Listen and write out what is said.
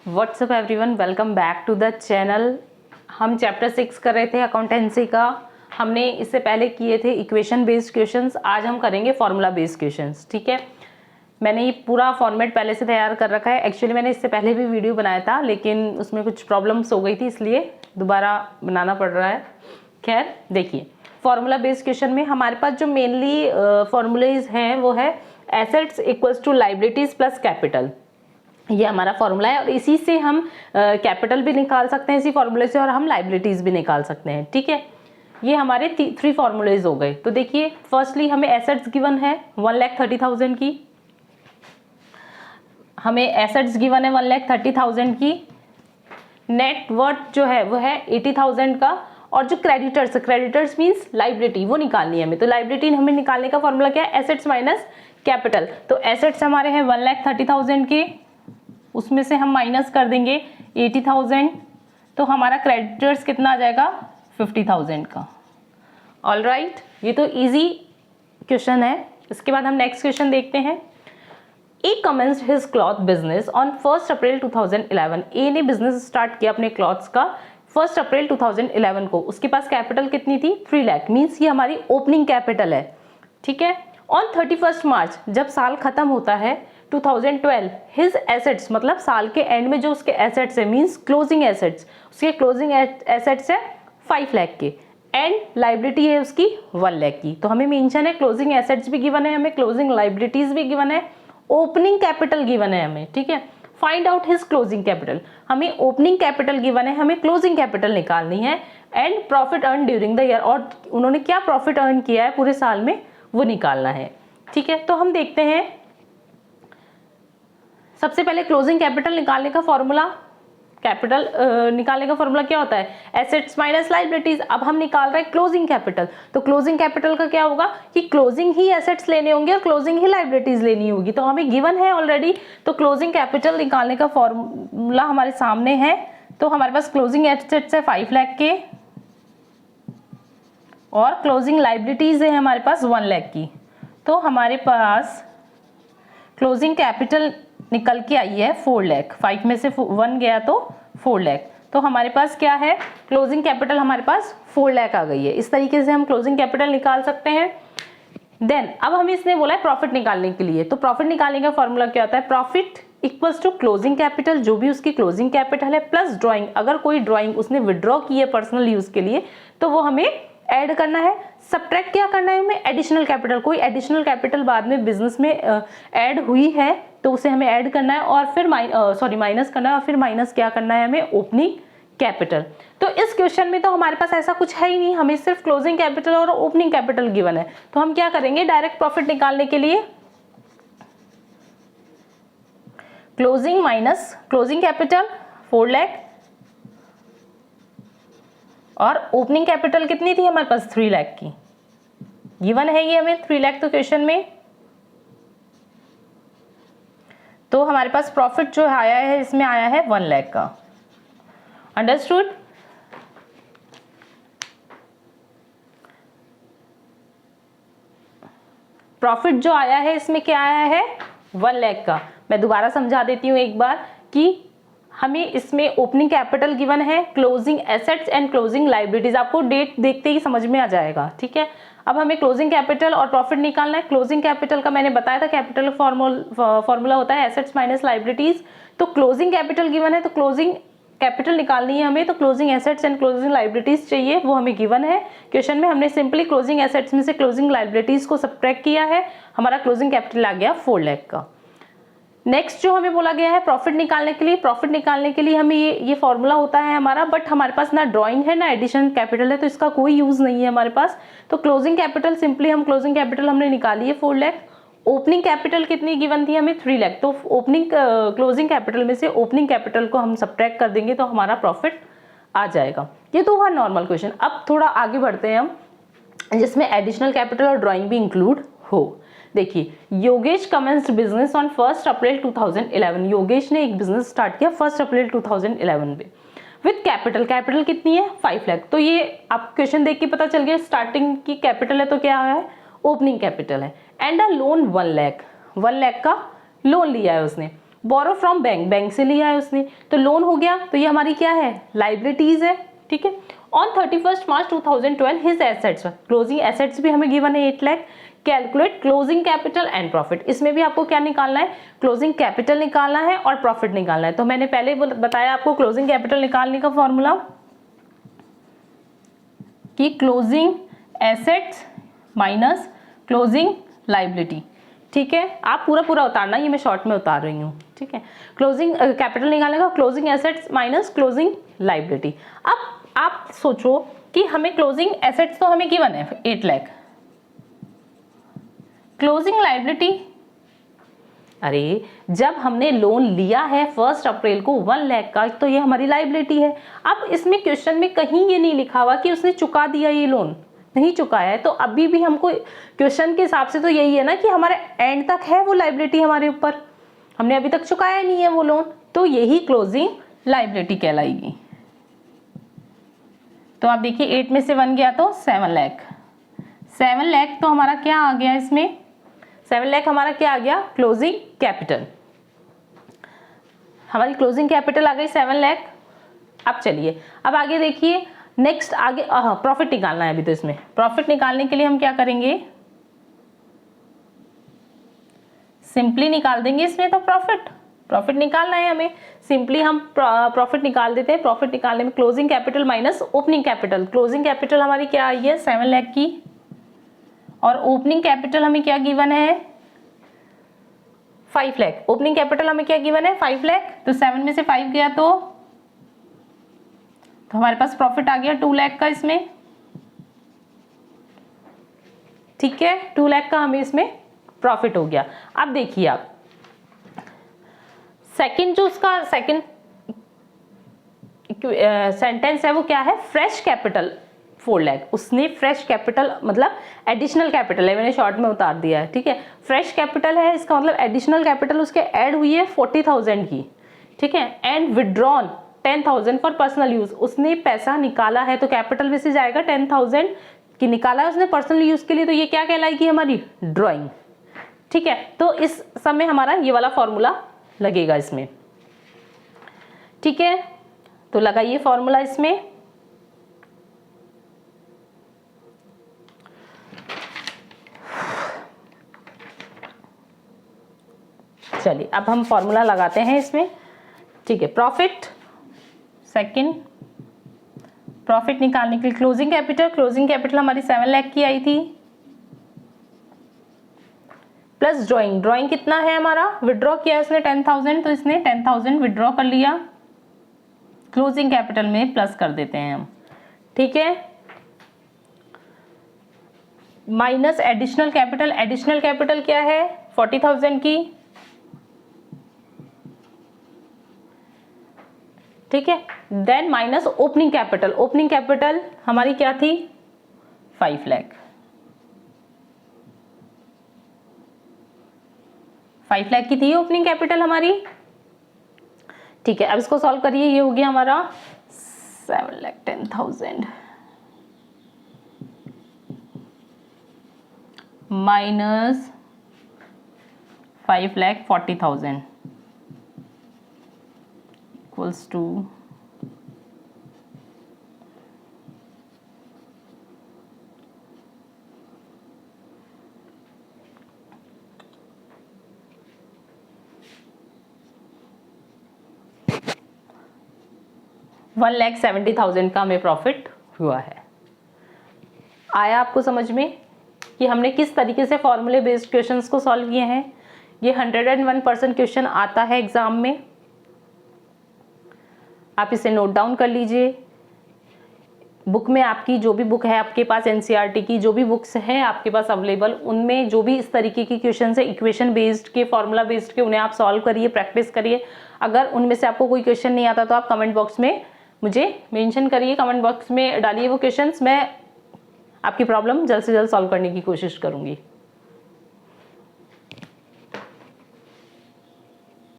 WhatsApp everyone, welcome back to the channel. हम chapter 6 कर रहे थे अकाउंटेंसी का। हमने इससे पहले किए थे इक्वेशन बेस्ड क्वेश्चंस, आज हम करेंगे फॉर्मूला बेस्ड क्वेश्चंस। ठीक है, मैंने ये पूरा फॉर्मेट पहले से तैयार कर रखा है। एक्चुअली मैंने इससे पहले भी वीडियो बनाया था, लेकिन उसमें कुछ प्रॉब्लम्स हो गई थी, इसलिए दोबारा बनाना पड़ रहा है। खैर देखिए, फॉर्मूला बेस्ड क्वेश्चन में हमारे पास जो मेनली फॉर्मूलेज हैं वो है assets equals to liabilities plus capital. ये हमारा फॉर्मूला है और इसी से हम कैपिटल भी निकाल सकते हैं इसी फॉर्मूले से, और हम लाइबिलिटीज भी निकाल सकते हैं। ठीक है, ये हमारे 3 फॉर्मूलेज हो गए। तो देखिए, फर्स्टली हमें एसेट्स गिवन है 1,30,000 की, हमें एसेट्स गिवन है 1,30,000 की। नेट वर्थ जो है वो है 80,000 का, और जो क्रेडिटर्स मींस लाइबिलिटी, वो निकालनी है हमें। तो लाइबिलिटी हमें निकालने का फॉर्मूला क्या है? Assets minus capital. तो एसेट्स हमारे हैं 1,30,000 के, उसमें से हम माइनस कर देंगे 80,000, तो हमारा क्रेडिटर्स कितना आ जाएगा? 50,000 का। ऑल राइट, ये तो इजी क्वेश्चन है। इसके बाद हम नेक्स्ट क्वेश्चन देखते हैं। A commenced his cloth business on 1 April 2011। A ने बिजनेस स्टार्ट किया अपने क्लॉथ्स का 1 अप्रैल 2011 को। उसके पास कैपिटल कितनी थी? 3 लाख, मीन्स ये हमारी ओपनिंग कैपिटल है। ठीक है, ऑन 31 मार्च, जब साल खत्म होता है 2012, हिज एसेट्स, मतलब साल के एंड में जो उसके एसेट्स है, मींस क्लोजिंग एसेट्स, उसके क्लोजिंग एसेट्स है 5 लाख के, एंड लाइबिलिटी है उसकी 1 लाख की। तो हमें मेंशन है क्लोजिंग एसेट्स भी गिवन है, हमें क्लोजिंग लाइबिलिटीज भी गिवन है, ओपनिंग कैपिटल गिवन है हमें। ठीक है, find out his closing capital. हमें ओपनिंग कैपिटल गिवन है, हमें क्लोजिंग कैपिटल निकालनी है, and profit earn during the year, और उन्होंने क्या प्रॉफिट अर्न किया है पूरे साल में वो निकालना है। ठीक है, तो हम देखते हैं सबसे पहले क्लोजिंग कैपिटल निकालने का फॉर्मूला। कैपिटल निकालने का फॉर्मूला क्या होता है? Assets minus liabilities. अब हम निकाल रहे हैं क्लोजिंग कैपिटल, तो क्लोजिंग कैपिटल का क्या होगा कि क्लोजिंग ही एसेट्स लेने होंगे और क्लोजिंग ही लाइबिलिटीज लेनी होगी। तो हमें गिवन है ऑलरेडी, तो क्लोजिंग कैपिटल निकालने का फॉर्मूला हमारे सामने है। तो हमारे पास क्लोजिंग एसेट्स है 5 लाख के, और क्लोजिंग लाइबिलिटीज है हमारे पास 1 लाख की। तो हमारे पास क्लोजिंग कैपिटल निकल के आई है 4 लाख, 5 में से 1 गया तो 4 लाख। तो हमारे पास क्या है? क्लोजिंग कैपिटल हमारे पास 4 लाख आ गई है। इस तरीके से हम क्लोजिंग कैपिटल निकाल सकते हैं। देन अब हमें इसने बोला है प्रॉफिट निकालने के लिए, तो प्रॉफिट निकालने का फॉर्मूला क्या होता है? Profit equals to closing capital, जो भी उसकी क्लोजिंग कैपिटल है, प्लस ड्रॉइंग। अगर कोई ड्रॉइंग उसने विड्रॉ की है पर्सनल यूज के लिए, तो वो हमें ऐड करना है। सब्ट्रैक्ट क्या करना है हमें? Additional capital. कोई एडिशनल कैपिटल बाद में बिजनेस में ऐड हुई है तो उसे हमें ऐड करना है, और फिर माइनस करना है, और फिर माइनस क्या करना है हमें? Opening capital. तो इस क्वेश्चन में तो हमारे पास ऐसा कुछ है ही नहीं, हमें सिर्फ क्लोजिंग कैपिटल और ओपनिंग कैपिटल गिवन है। तो हम क्या करेंगे? डायरेक्ट प्रॉफिट निकालने के लिए closing minus closing capital 4 lakh, और ओपनिंग कैपिटल कितनी थी हमारे पास? 3 लाख की गिवन है ये हमें, 3 लाख तो क्वेश्चन में। तो हमारे पास प्रॉफिट जो आया है इसमें आया है 1 लाख का। अंडरस्टूड? प्रॉफिट जो आया है इसमें क्या आया है? 1 लाख का। मैं दोबारा समझा देती हूँ एक बार कि हमें इसमें ओपनिंग कैपिटल गिवन है, closing assets and closing liabilities. आपको डेट देखते ही समझ में आ जाएगा। ठीक है, अब हमें क्लोजिंग कैपिटल और प्रॉफिट निकालना है। क्लोजिंग कैपिटल का मैंने बताया था, कैपिटल फॉर्मूला होता है एसेट्स माइनस लाइबिलिटीज। तो क्लोजिंग कैपिटल गिवन है, तो क्लोजिंग कैपिटल निकालनी है हमें, तो closing assets and closing liabilities चाहिए, वो हमें गिवन है क्वेश्चन में। हमने सिंपली क्लोजिंग एसेट्स में से क्लोजिंग लाइबिलिटीज को सब्ट्रैक्ट किया है, हमारा क्लोजिंग कैपिटल आ गया 4 लाख का। नेक्स्ट जो हमें बोला गया है प्रॉफिट निकालने के लिए, प्रॉफिट निकालने के लिए हमें ये फॉर्मूला होता है हमारा, बट हमारे पास ना ड्राइंग है ना एडिशन कैपिटल है, तो इसका कोई यूज नहीं है हमारे पास। तो क्लोजिंग कैपिटल सिंपली हम क्लोजिंग कैपिटल हमने निकाली है 4 लाख। ओपनिंग कैपिटल कितनी गिवन थी हमें? 3 लाख। तो ओपनिंग क्लोजिंग कैपिटल में से ओपनिंग कैपिटल को हम सब्ट्रैक्ट कर देंगे, तो हमारा प्रॉफिट आ जाएगा। ये तो हुआ नॉर्मल क्वेश्चन। अब थोड़ा आगे बढ़ते हैं हम, जिसमें एडिशनल कैपिटल और ड्राइंग भी इंक्लूड हो। देखिए, Yogesh commenced business on 1 April 2011। Yogesh ने एक बिजनेस स्टार्ट किया 1 अप्रैल 2011 में, विथ कैपिटल कितनी है? 5 लाख। तो ये आप क्वेश्चन देख के पता चल गया, स्टार्टिंग की कैपिटल है तो क्या है? ओपनिंग कैपिटल है। And a loan 1 lakh, 1 lakh का लोन लिया है उसने। बोरो फ्रॉम बैंक, बैंक से लिया है उसने, तो लोन हो गया, तो ये हमारी क्या है, लाइबिलिटीज है, ठीक है। On 31 March 2012 his assets, closing assets भी हमें गिवन है 8 lakh. Calculate closing capital and profit, इसमें भी आपको क्या निकालना है, क्लोजिंग कैपिटल निकालना है और प्रॉफिट निकालना है। तो मैंने पहले बताया आपको क्लोजिंग कैपिटल निकालने का फॉर्मूला कि closing assets minus closing liability, ठीक है। आप पूरा उतारना, ये मैं शॉर्ट में उतार रही हूँ, ठीक है। क्लोजिंग कैपिटल निकालने का closing assets minus closing liability. अब आप सोचो कि हमें क्लोजिंग एसेट्स तो हमें गिवन है 8 लाख, क्लोजिंग लाइबिलिटी, अरे जब हमने लोन लिया है 1 अप्रैल को 1 लाख का, तो ये हमारी लाइबिलिटी है। अब इसमें क्वेश्चन में कहीं ये नहीं लिखा हुआ कि उसने चुका दिया, ये लोन नहीं चुकाया है, तो अभी भी हमको क्वेश्चन के हिसाब से तो यही है ना कि हमारे एंड तक है वो लाइबिलिटी हमारे ऊपर, हमने अभी तक चुकाया नहीं है वो लोन, तो यही क्लोजिंग लाइबिलिटी कहलाएगी। तो आप देखिए 8 में से 1 गया तो 7 लाख, 7 लाख तो हमारा क्या आ गया, इसमें 7 लाख हमारा क्या आ गया, क्लोजिंग कैपिटल, हमारी क्लोजिंग कैपिटल आ गई 7 लाख। अब चलिए अब आगे देखिए, नेक्स्ट आगे प्रॉफिट निकालना है अभी, तो इसमें प्रॉफिट निकालने के लिए हम क्या करेंगे, सिंपली निकाल देंगे इसमें, तो प्रॉफिट निकालना है हमें, सिंपली हम प्रॉफिट निकाल देते हैं। प्रॉफिट निकालने में closing capital minus opening capital, closing capital हमारी क्या आई है 7 लाख की, और ओपनिंग कैपिटल हमें क्या गिवन है 5 लाख, ओपनिंग कैपिटल हमें क्या गिवन है 5 लाख, तो 7 में से 5 गया तो हमारे पास प्रॉफिट आ गया 2 लाख का इसमें, ठीक है, 2 लाख का हमें इसमें प्रॉफिट हो गया। अब देखिए आप सेकंड जो उसका सेकंड सेंटेंस है वो क्या है, फ्रेश कैपिटल 4 लाख, उसने फ्रेश कैपिटल मतलब एडिशनल कैपिटल है, मैंने शॉर्ट में उतार दिया है, ठीक है। फ्रेश कैपिटल है, इसका मतलब एडिशनल कैपिटल उसके ऐड हुई है 40,000 की, ठीक है। And withdrawn 10,000 for personal use, उसने पैसा निकाला है तो कैपिटल में से जाएगा 10,000 की निकाला है उसने पर्सनल यूज के लिए, तो ये क्या कहलाएगी हमारी ड्राइंग, ठीक है। तो इस समय हमारा ये वाला फॉर्मूला लगेगा इसमें, ठीक है। तो लगाइए फॉर्मूला इसमें, चलिए अब हम फॉर्मूला लगाते हैं इसमें, ठीक है। प्रॉफिट सेकंड, प्रॉफिट निकालने के लिए क्लोजिंग कैपिटल हमारी 7 लाख की आई थी, प्लस ड्राइंग कितना है हमारा, विड्रॉ किया इसने 10,000, तो इसने 10,000 विड्रॉ कर लिया, क्लोजिंग कैपिटल में प्लस कर देते हैं हम, ठीक है। माइनस एडिशनल कैपिटल क्या है 40,000 की, ठीक है। देन माइनस ओपनिंग कैपिटल हमारी क्या थी 5 लाख, 5 लाख की थी ओपनिंग कैपिटल हमारी, ठीक है। अब इसको सॉल्व करिए, ये हो गया हमारा 7,10,000 माइनस 5,40,000 इक्वल्स टू 1,70,000 का हमें प्रॉफिट हुआ है। आया आपको समझ में कि हमने किस तरीके से फॉर्मूले बेस्ड क्वेश्चंस को सॉल्व किए हैं। ये 101% क्वेश्चन आता है एग्जाम में, आप इसे नोट डाउन कर लीजिए। बुक में आपकी जो भी बुक है आपके पास, एनसीईआरटी की जो भी बुक्स हैं आपके पास अवेलेबल, उनमें जो भी इस तरीके की क्वेश्चन है इक्वेशन बेस्ड के, फॉर्मूला बेस्ड के, उन्हें आप सॉल्व करिए, प्रैक्टिस करिए। अगर उनमें से आपको कोई क्वेश्चन नहीं आता तो आप कमेंट बॉक्स में मुझे मेंशन करिए, कमेंट बॉक्स में डालिए वो क्वेश्चंस, मैं आपकी प्रॉब्लम जल्द से जल्द सॉल्व करने की कोशिश करूंगी।